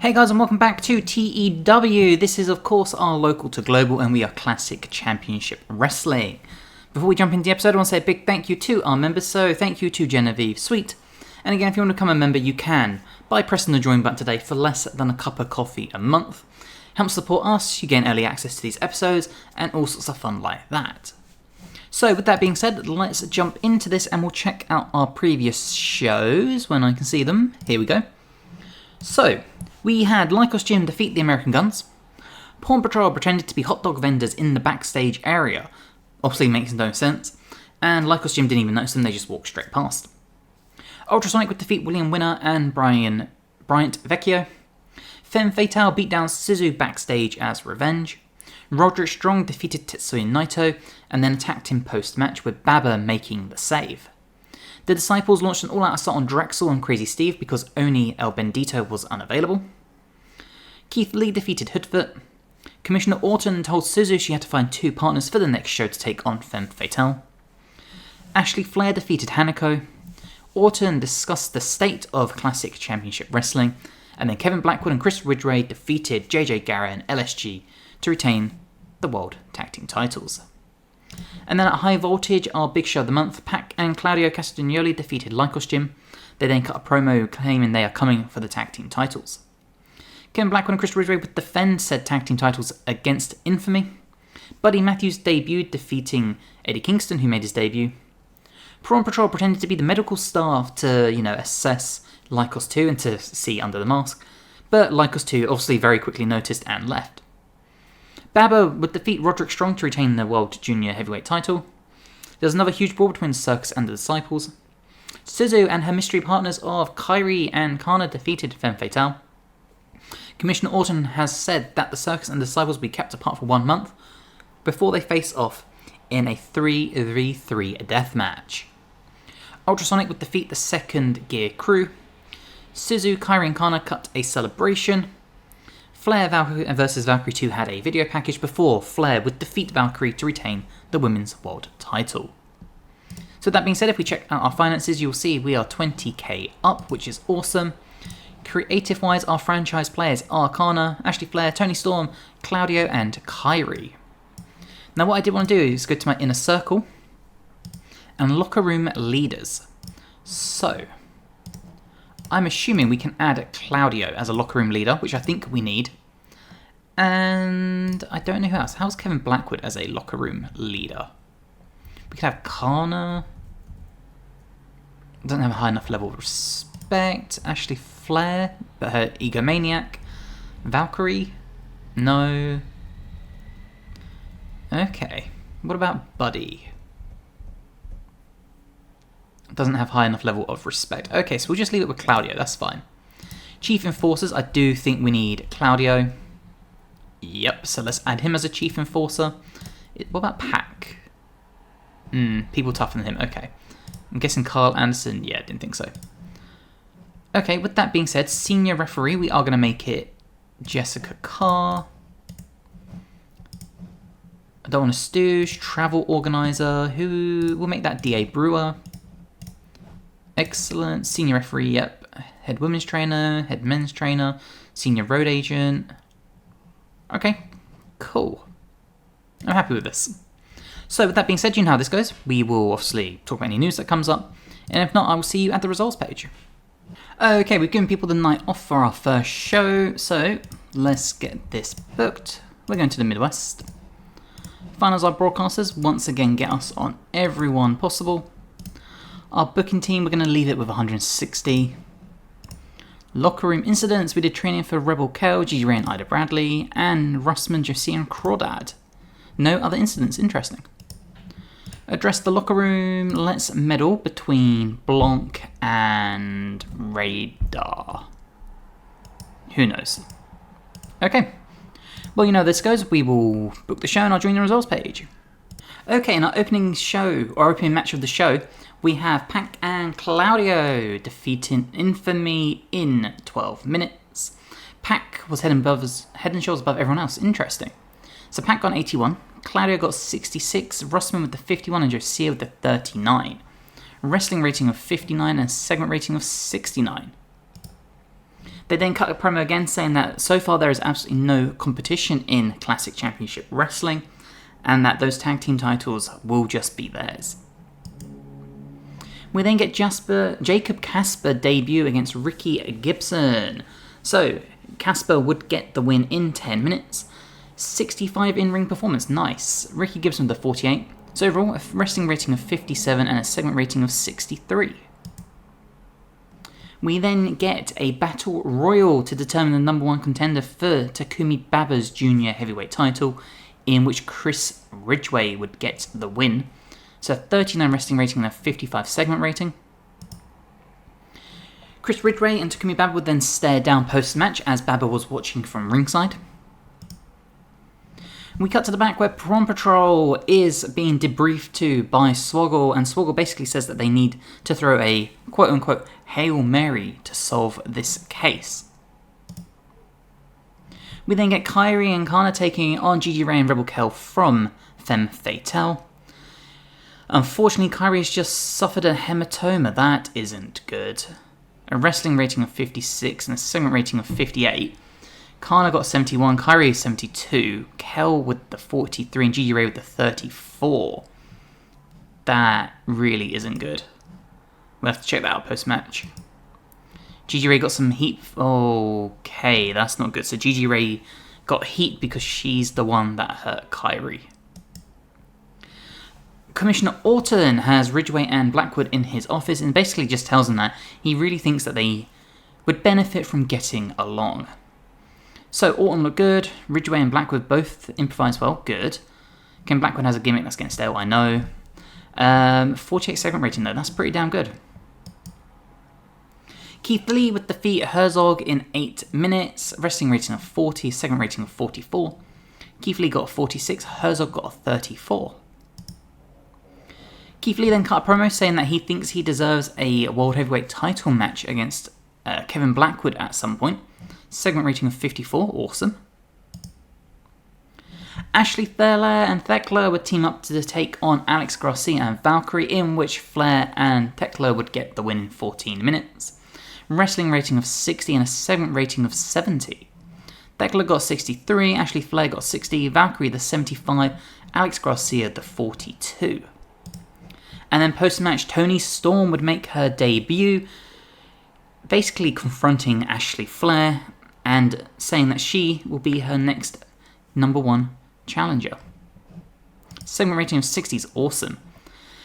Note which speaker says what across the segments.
Speaker 1: Hey guys, and welcome back to TEW. This is of course our local to global, and we are Classic Championship Wrestling. Before we jump into the episode, I want to say a big thank you to our members. So thank you to Genevieve Sweet. And again, if you want to become a member, you can by pressing the join button today for less than a cup of coffee a month. Help support us, you gain early access to these episodes and all sorts of fun like that. So with that being said, let's jump into this and we'll check out our previous shows when I can see them. Here we go. So, we had Lycos Gym defeat the American Guns. Pawn Patrol pretended to be hot dog vendors in the backstage area. Obviously makes no sense. And Lycos Gym didn't even notice them, they just walked straight past. Ultrasonic would defeat William Winner and Bryant Vecchio. Femme Fatale beat down Suzu backstage as revenge. Roderick Strong defeated Tetsuya Naito and then attacked him post-match with Baba making the save. The Disciples launched an all-out assault on Drexel and Crazy Steve because Oni El Bendito was unavailable. Keith Lee defeated Hoodfoot. Commissioner Orton told Suzu she had to find two partners for the next show to take on Femme Fatale. Ashley Flair defeated Hanako. Orton discussed the state of Classic Championship Wrestling, and then Kevin Blackwood and Chris Ridgway defeated JJ Garrett and LSG to retain the World Tag Team titles. And then at High Voltage, our big show of the month, Pac and Claudio Castagnoli defeated Lycos Gym. They then cut a promo claiming they are coming for the tag team titles. Kevin Blackwood and Chris Ridgway would defend said tag team titles against Infamy. Buddy Matthews debuted, defeating Eddie Kingston, who made his debut. Prawn Patrol pretended to be the medical staff to, assess Lycos 2 and to see under the mask, but Lycos 2 obviously very quickly noticed and left. Baba would defeat Roderick Strong to retain the World Junior Heavyweight title. There's another huge brawl between Circus and the Disciples. Suzu and her mystery partners of Kairi and Kana defeated Femme Fatale. Commissioner Orton has said that the Circus and the Disciples will be kept apart for 1 month before they face off in a 3v3 death match. Ultrasonic would defeat the Second Gear crew. Suzu, Kairi and Kana cut a celebration. Flair versus Valkyrie 2 had a video package before Flair would defeat Valkyrie to retain the Women's World title. So that being said, if we check out our finances, you'll see we are 20k up, which is awesome. Creative-wise, our franchise players are Kana, Ashley Flair, Toni Storm, Claudio, and Kairi. Now what I did want to do is go to my inner circle and locker room leaders. So, I'm assuming we can add Claudio as a locker room leader, which I think we need. And I don't know who else. How's Kevin Blackwood as a locker room leader? We could have Kana. Doesn't have a high enough level of respect. Ashley Flair, but her egomaniac. Valkyrie? No. Okay. What about Buddy? Doesn't have high enough level of respect. Okay, so we'll just leave it with Claudio, that's fine. Chief Enforcers, I do think we need Claudio. Yep, so let's add him as a Chief Enforcer. What about Pac? People tougher than him, okay. I'm guessing Carl Anderson, yeah, didn't think so. Okay, with that being said, Senior Referee, we are going to make it Jessica Carr. I don't want to stooge. Travel Organizer, who will make that D.A. Brewer. Excellent. Senior referee, yep. Head women's trainer, head men's trainer, senior road agent. Okay, cool. I'm happy with this. So with that being said, you know how this goes. We will obviously talk about any news that comes up. And if not, I will see you at the results page. Okay, we've given people the night off for our first show. So let's get this booked. We're going to the Midwest. Finals our broadcasters once again get us on everyone possible. Our booking team, we're going to leave it with 160. Locker room incidents, we did training for Rebel Kel, Gigi Ray and Ida Bradley, and Russman, Josie and Crawdad. No other incidents, interesting. Address the locker room, let's medal between Blanc and Radar. Who knows? Okay. Well, you know how this goes, we will book the show and I'll join the results page. Okay, in our opening show, or opening match of the show, we have Pac and Claudio defeating Infamy in 12 minutes. Pac was head and shoulders above everyone else. Interesting. So Pac got 81, Claudio got 66, Russman with the 51 and Josiah with the 39. Wrestling rating of 59 and segment rating of 69. They then cut a promo again saying that so far there is absolutely no competition in Classic Championship Wrestling and that those tag team titles will just be theirs. We then get Jacob Kasper debut against Ricky Gibson. So, Kasper would get the win in 10 minutes. 65 in-ring performance, nice. Ricky Gibson with the 48. So overall, a wrestling rating of 57 and a segment rating of 63. We then get a Battle Royal to determine the number one contender for Takumi Baba's junior heavyweight title, in which Chris Ridgway would get the win. So 39 wrestling rating and a 55 segment rating. Chris Ridgway and Takumi Baba would then stare down post-match as Baba was watching from ringside. We cut to the back where Prom Patrol is being debriefed to by Swoggle, and Swoggle basically says that they need to throw a quote-unquote Hail Mary to solve this case. We then get Kairi and Kana taking on Gigi Ray and Rebel Kell from Femme Fatale. Unfortunately, Kairi has just suffered a hematoma. That isn't good. A wrestling rating of 56 and a segment rating of 58. Kana got 71, Kairi 72, Kell with the 43 and Gigi Ray with the 34. That really isn't good. We'll have to check that out post-match. Gigi Ray got some heat. Okay, that's not good. So Gigi Ray got heat because she's the one that hurt Kairi. Commissioner Orton has Ridgway and Blackwood in his office and basically just tells them that he really thinks that they would benefit from getting along. So Orton looked good, Ridgway and Blackwood both improvised well, good. Ken Blackwood has a gimmick that's getting stale, I know. 48 segment rating though, that's pretty damn good. Keith Lee would defeat Herzog in 8 minutes, wrestling rating of 40, segment rating of 44. Keith Lee got a 46, Herzog got a 34. Keith Lee then cut a promo saying that he thinks he deserves a World Heavyweight title match against Kevin Blackwood at some point. Segment rating of 54, awesome. Ashley Thekla and Thekla would team up to take on Alex Garcia and Valkyrie, in which Flair and Thekla would get the win in 14 minutes. Wrestling rating of 60 and a segment rating of 70. Thekla got 63, Ashley Flair got 60, Valkyrie the 75, Alex Garcia the 42. And then post-match, Toni Storm would make her debut, basically confronting Ashley Flair and saying that she will be her next number one challenger. Segment rating of 60 is awesome.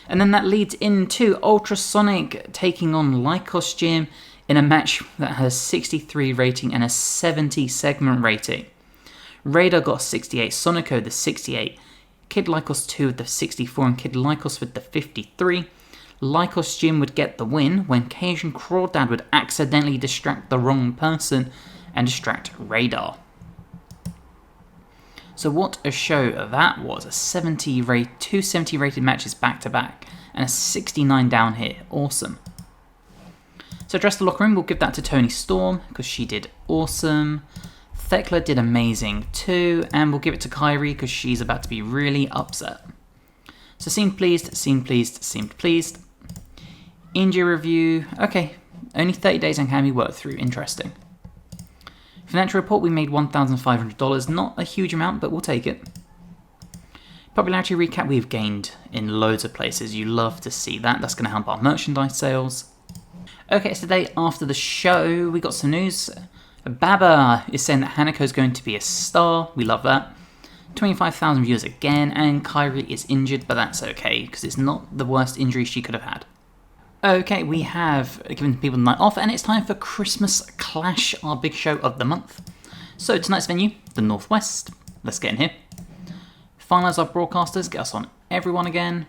Speaker 1: And then that leads into Ultrasonic taking on Lycos Gym in a match that has 63 rating and a 70 segment rating. Radar got 68, Sonico the 68, Kid Lycos 2 with the 64 and Kid Lycos with the 53. Lycos Gym would get the win when Cajun Crawdad would accidentally distract the wrong person and distract Radar. So what a show that was. Two 70 rated matches back to back and a 69 down here. Awesome. So Dress the Locker Room, we'll give that to Toni Storm because she did awesome. Thekla did amazing too, and we'll give it to Kairi because she's about to be really upset. So seemed pleased, seemed pleased, seemed pleased. Injury review, okay, only 30 days and can be worked through, interesting. Financial report, we made $1,500, not a huge amount, but we'll take it. Popularity recap, we've gained in loads of places, you love to see that, that's going to help our merchandise sales. Okay, it's the day after the show, we got some news. Baba is saying that Hanako's going to be a star. We love that. 25,000 viewers again, and Kairi is injured, but that's okay, because it's not the worst injury she could have had. Okay, we have given people the night off, and it's time for Christmas Clash, our big show of the month. So tonight's venue, the Northwest. Let's get in here. Finalise our broadcasters, get us on everyone again.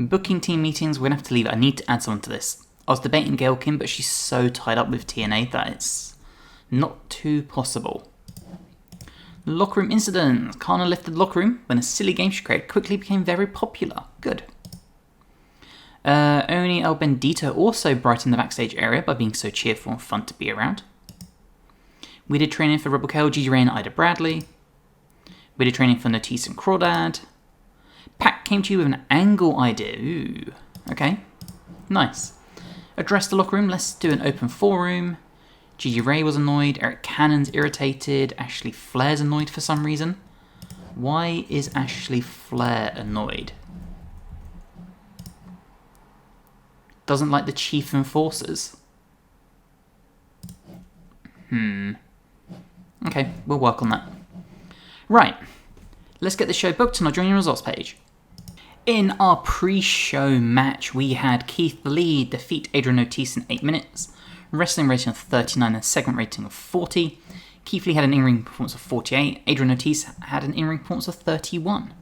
Speaker 1: Booking team meetings, we're going to have to leave it. I need to add someone to this. I was debating Gail Kim, but she's so tied up with TNA that it's not too possible. Locker room incident. Kana left the locker room when a silly game she created quickly became very popular. Good. Oni El Bendito also brightened the backstage area by being so cheerful and fun to be around. We did training for Rebel Kell, Gigi Ray and Ida Bradley. We did training for Notise and Crawdad. Pat came to you with an angle idea. Ooh, okay. Nice. Address the locker room. Let's do an open forum. Gigi Ray was annoyed. Eric Cannon's irritated. Ashley Flair's annoyed for some reason. Why is Ashley Flair annoyed? Doesn't like the Chief Enforcers. Okay, we'll work on that. Right, let's get the show booked and I'll join your results page. In our pre-show match, we had Keith Lee defeat Adrian Ortiz in 8 minutes. Wrestling rating of 39 and segment rating of 40. Keith Lee had an in-ring performance of 48. Adrian Ortiz had an in-ring performance of 31.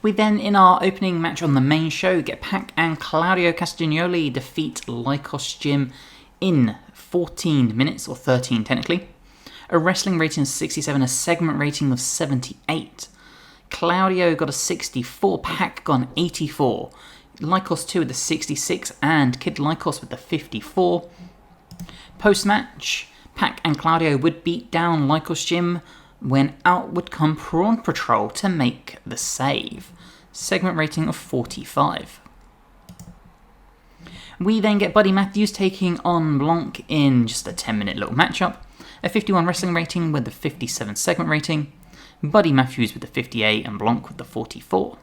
Speaker 1: We then, in our opening match on the main show, get Pac and Claudio Castagnoli defeat Lycos Gym in 14 minutes, or 13 technically. A wrestling rating of 67, a segment rating of 78. Claudio got a 64, Pac got an 84. Lycos 2 with the 66, and Kid Lycos with the 54. Post-match, Pac and Claudio would beat down Lycos Gym when out would come Prawn Patrol to make the save. Segment rating of 45. We then get Buddy Matthews taking on Blanc in just a 10-minute little matchup. A 51 wrestling rating with the 57 segment rating. Buddy Matthews with the 58 and Blanc with the 44.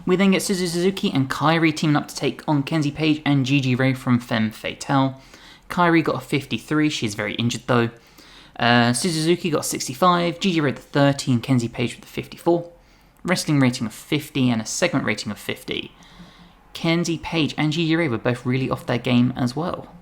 Speaker 1: We then get Suzu Suzuki and Kairi teaming up to take on Kenzie Page and Gigi Ray from Femme Fatale. Kairi got a 53, she's very injured though. Suzu Suzuki got a 65, Gigi Ray with the 30 and Kenzie Page with the 54. Wrestling rating of 50 and a segment rating of 50. Kenzie Page and Gigi Ray were both really off their game as well.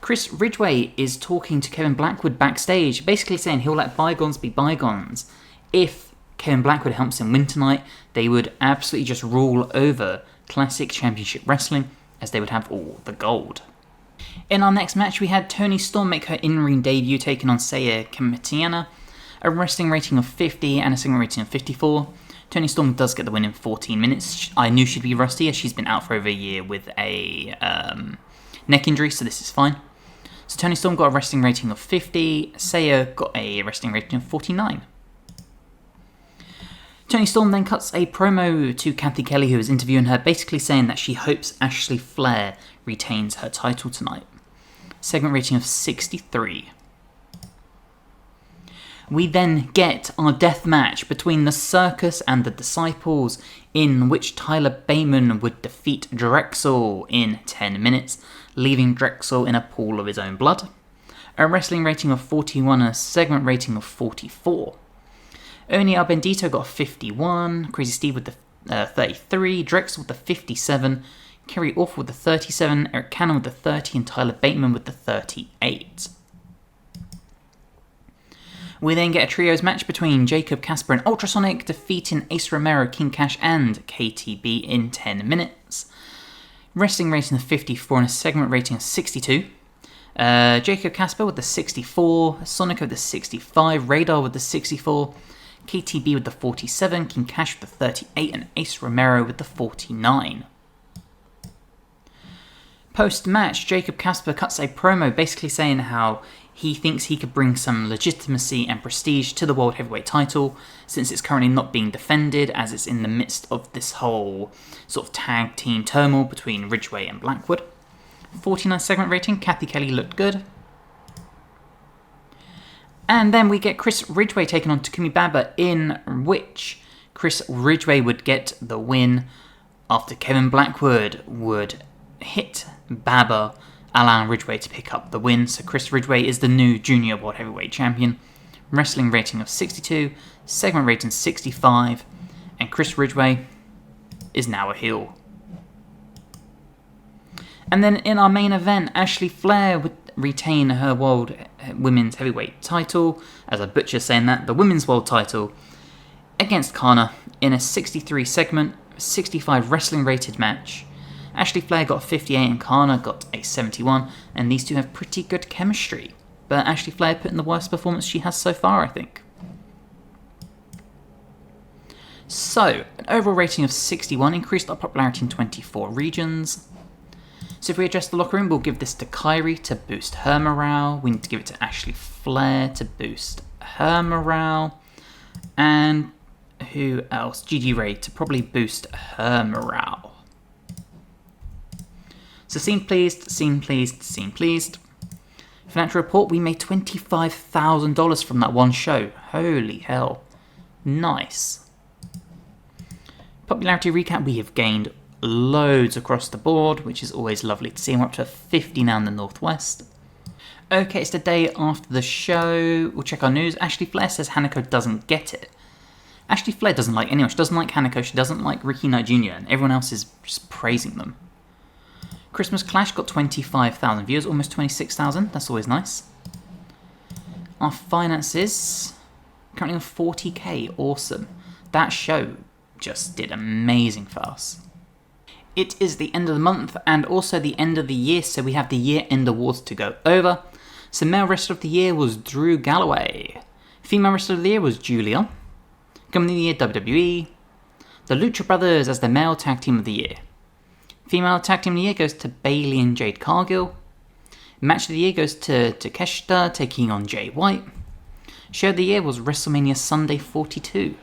Speaker 1: Chris Ridgway is talking to Kevin Blackwood backstage, basically saying he'll let bygones be bygones. If Kevin Blackwood helps him win tonight, they would absolutely just rule over Classic Championship Wrestling, as they would have all the gold. In our next match, we had Toni Storm make her in-ring debut, taking on Saya Kamitiana. A wrestling rating of 50 and a segment rating of 54. Toni Storm does get the win in 14 minutes. I knew she'd be rusty, as she's been out for over a year with a neck injury, so this is fine. So Toni Storm got a wrestling rating of 50. Saya got a wrestling rating of 49. Toni Storm then cuts a promo to Kathy Kelly, who is interviewing her, basically saying that she hopes Ashley Flair retains her title tonight. Segment rating of 63. We then get our death match between the Circus and the Disciples, in which Tyler Bateman would defeat Drexel in 10 minutes, leaving Drexel in a pool of his own blood. A wrestling rating of 41 and a segment rating of 44. Oni Bendito got a 51, Crazy Steve with the 33, Drexel with the 57, Kerry Orff with the 37, Eric Cannon with the 30, and Tyler Bateman with the 38. We then get a trios match between Jacob Casper and Ultrasonic, defeating Ace Romero, King Cash, and KTB in 10 minutes. Wrestling rating of 54 and a segment rating of 62. Jacob Casper with the 64, Sonic with the 65, Radar with the 64, KTB with the 47, King Cash with the 38, and Ace Romero with the 49. Post-match, Jacob Casper cuts a promo basically saying how he thinks he could bring some legitimacy and prestige to the World Heavyweight title, since it's currently not being defended, as it's in the midst of this whole sort of tag team turmoil between Ridgway and Blackwood. 49 segment rating, Kathy Kelly looked good. And then we get Chris Ridgway taking on Takumi Baba, in which Chris Ridgway would get the win after Kevin Blackwood would hit Baba, allowing Ridgway to pick up the win. So Chris Ridgway is the new Junior World Heavyweight Champion. Wrestling rating of 62, segment rating 65, and Chris Ridgway is now a heel. And then in our main event, Ashley Flair would retain her World Women's Heavyweight title, as a butcher saying that, the Women's World title, against Kana in a 63 segment, 65 wrestling rated match. Ashley Flair got a 58 and Kana got a 71, and these two have pretty good chemistry. But Ashley Flair put in the worst performance she has so far, I think. So, an overall rating of 61, increased our popularity in 24 regions. So if we adjust the locker room, we'll give this to Kairi to boost her morale. We need to give it to Ashley Flair to boost her morale. And who else? Gigi Ray to probably boost her morale. So scene pleased, scene pleased, scene pleased. Financial report, we made $25,000 from that one show. Holy hell. Nice. Popularity recap, we have gained loads across the board, which is always lovely to see. We're up to 50 now in the Northwest. Okay, it's the day after the show. We'll check our news. Ashley Flair says Hanako doesn't get it. Ashley Flair doesn't like anyone. She doesn't like Hanako. She doesn't like Ricky Knight Jr. And everyone else is just praising them. Christmas Clash got 25,000 viewers, almost 26,000. That's always nice. Our finances, currently on 40k. Awesome. That show just did amazing for us. It is the end of the month and also the end of the year, so we have the year-end awards to go over. So male wrestler of the year was Drew Galloway. Female wrestler of the year was Julia. Company of the year, WWE. The Lucha Brothers as the male tag team of the year. Female tag team of the year goes to Bayley and Jade Cargill. Match of the year goes to Takeshita taking on Jay White. Show of the year was WrestleMania Sunday 42.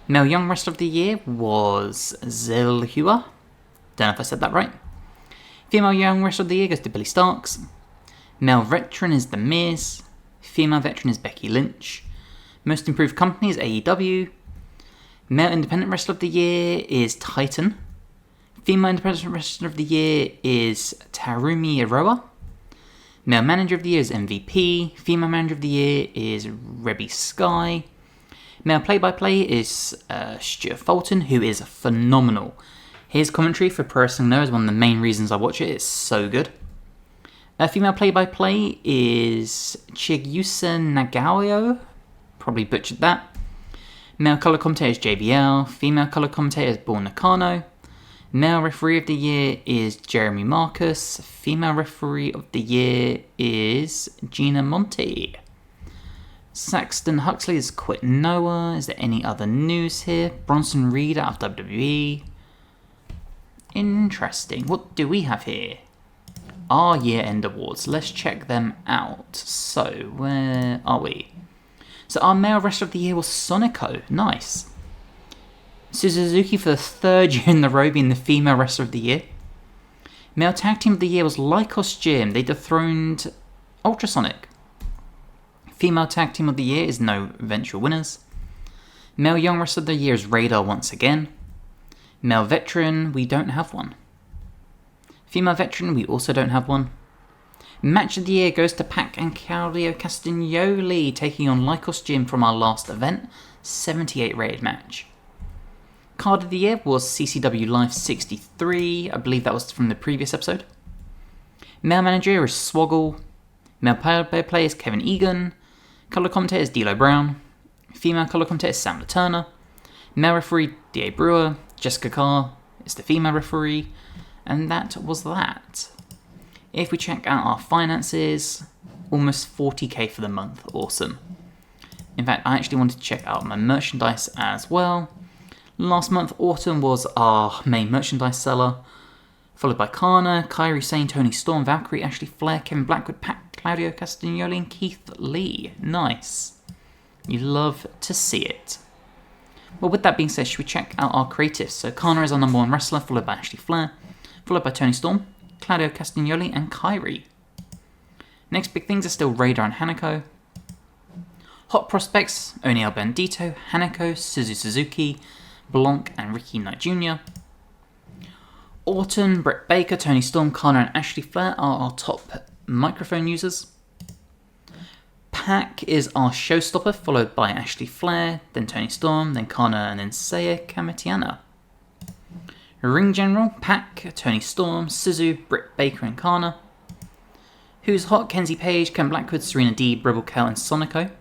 Speaker 1: Male young wrestler of the year was Zilhua. Don't know if I said that right. Female young wrestler of the year goes to Billy Starks. Male veteran is The Miz. Female veteran is Becky Lynch. Most improved company is AEW. Male independent wrestler of the year is Titan. Female independent wrestler of the year is Tarumi Iroha. Male manager of the year is MVP. Female manager of the year is Rebby Sky. Male play-by-play is Stuart Fulton, who is phenomenal. His commentary for Pro Wrestling Know is one of the main reasons I watch it. It's so good. Female play-by-play is Chigusa Nagayo. Probably butchered that. Male colour commentator is JBL. Female colour commentator is Bull Nakano. Male referee of the year is Jeremy Marcus. Female referee of the year is Gina Monti. Saxton Huxley has quit Noah. Is there any other news here? Bronson Reed out of WWE. Interesting. What do we have here? Our year-end awards. Let's check them out. So, where are we? So our male wrestler of the year was Sonico. Nice. Suzuki for the third year in the row being the female wrestler of the year. Male tag team of the year was Lycos Gym. They dethroned Ultrasonic. Female tag team of the year is no eventual winners. Male young wrestler of the year is Radar once again. Male veteran, we don't have one. Female veteran, we also don't have one. Match of the year goes to Pac and Claudio Castagnoli taking on Lycos Gym from our last event. 78 rated match. Card of the year was CCW Live 63. I believe that was from the previous episode. Male manager is Swoggle. Male play-by-play is Kevin Egan. Colour commentator is D'Lo Brown. Female colour commentator is Sam Turner. Male referee D.A. Brewer. Jessica Carr is the female referee. And that was that. If we check out our finances, almost 40k for the month. Awesome. In fact, I actually wanted to check out my merchandise as well. Last month, Autumn was our main merchandise seller, followed by Kana, Kairi Sane, Toni Storm, Valkyrie, Ashley Flair, Kevin Blackwood, Pat, Claudio Castagnoli, and Keith Lee. Nice. You love to see it. Well, with that being said, should we check out our creatives? So Kana is our number one wrestler, followed by Ashley Flair, followed by Toni Storm, Claudio Castagnoli, and Kairi. Next big things are still Radar and Hanako. Hot prospects, Oniel Bandito, Hanako, Suzu Suzuki, Blanc, and Ricky Knight Jr. Orton, Britt Baker, Toni Storm, Kana, and Ashley Flair are our top microphone users. Pac is our showstopper, followed by Ashley Flair, then Toni Storm, then Kana, and then Seiya Kamitiana. Ring General, Pac, Toni Storm, Suzu, Britt Baker, and Kana. Who's Hot, Kenzie Page, Ken Blackwood, Serena Deeb, Rebel Kel, and Sonico.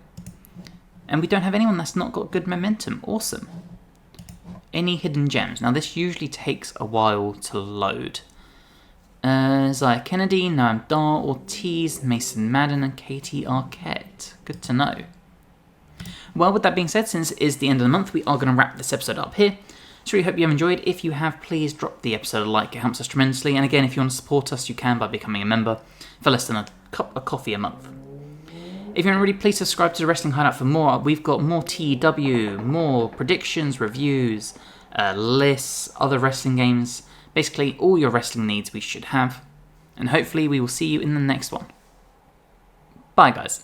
Speaker 1: And we don't have anyone that's not got good momentum. Awesome. Any hidden gems? Now this usually takes a while to load. Zaya Kennedy, Noam Dar, Ortiz, Mason Madden, and Katie Arquette. Good to know. Well, with that being said, since it is the end of the month, we are going to wrap this episode up here. So really hope you have enjoyed. If you have, please drop the episode a like. It helps us tremendously. And again, if you want to support us, you can by becoming a member for less than a cup of coffee a month. If you're not already, please subscribe to the Wrestling Hideout for more. We've got more TEW, more predictions, reviews, lists, other wrestling games, Basically, all your wrestling needs we should have. And hopefully we will see you in the next one. Bye, guys.